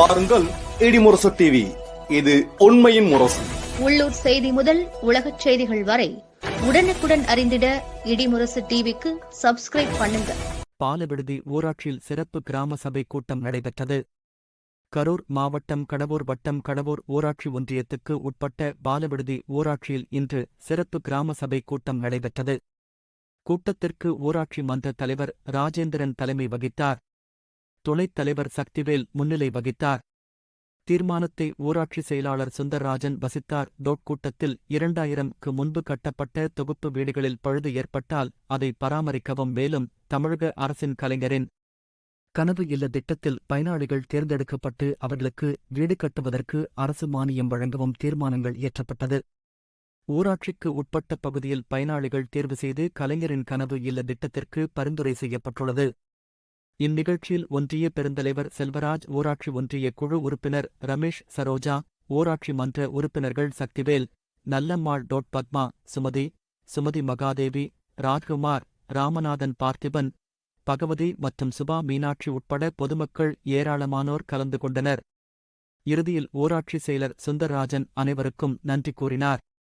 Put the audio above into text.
பாருங்கள் இடிமுரசு டிவி. இது உண்மையின் முரசு. உள்ளூர் செய்தி முதல் உலகச் செய்திகள் வரை உடனுக்குடன் அறிந்திட இடிமுரசு டிவிக்கு சப்ஸ்கிரைப் பண்ணுங்க. பாலவிடுதி ஊராட்சியில் சிறப்பு கிராம சபை கூட்டம் நடைபெற்றது. கரூர் மாவட்டம் கடவூர் வட்டம் கடவூர் ஊராட்சி ஒன்றியத்துக்கு உட்பட்ட பாலவிடுதி ஊராட்சியில் இன்று சிறப்பு கிராம சபை கூட்டம் நடைபெற்றது. கூட்டத்திற்கு ஊராட்சி மன்ற தலைவர் ராஜேந்திரன் தலைமை வகித்தார். துணைத் தலைவர் சக்திவேல் முன்னிலை வகித்தார். தீர்மானத்தை ஊராட்சி செயலாளர் சுந்தர்ராஜன் வசித்தார். கூட்டத்தில் 2000க்கு முன்பு கட்டப்பட்ட தொகுப்பு வீடுகளில் பழுது ஏற்பட்டால் அதை பராமரிக்கவும், மேலும் தமிழக அரசின் கலைஞரின் கனவு இல்ல திட்டத்தில் பயனாளிகள் தேர்ந்தெடுக்கப்பட்டு அவர்களுக்கு வீடு கட்டுவதற்கு அரசு மானியம் வழங்கவும் தீர்மானங்கள் இயற்றப்பட்டது. ஊராட்சிக்கு உட்பட்ட பகுதியில் பயனாளிகள் தேர்வு செய்து கலைஞரின் கனவு இல்ல திட்டத்திற்கு பரிந்துரை செய்யப்பட்டுள்ளது. இந்நிகழ்ச்சியில் ஒன்றிய பெருந்தலைவர் செல்வராஜ், ஊராட்சி ஒன்றிய குழு உறுப்பினர் ரமேஷ், சரோஜா, ஊராட்சி மன்ற உறுப்பினர்கள் சக்திவேல், நல்லம்மாள், பத்மா, சுமதி மகாதேவி, ராஜ்குமார், ராமநாதன், பார்த்திபன், பகவதி மற்றும் சுபா மீனாட்சி உட்பட பொதுமக்கள் ஏராளமானோர் கலந்து கொண்டனர். இறுதியில் ஊராட்சி செயலர் சுந்தர்ராஜன் அனைவருக்கும் நன்றி கூறினார்.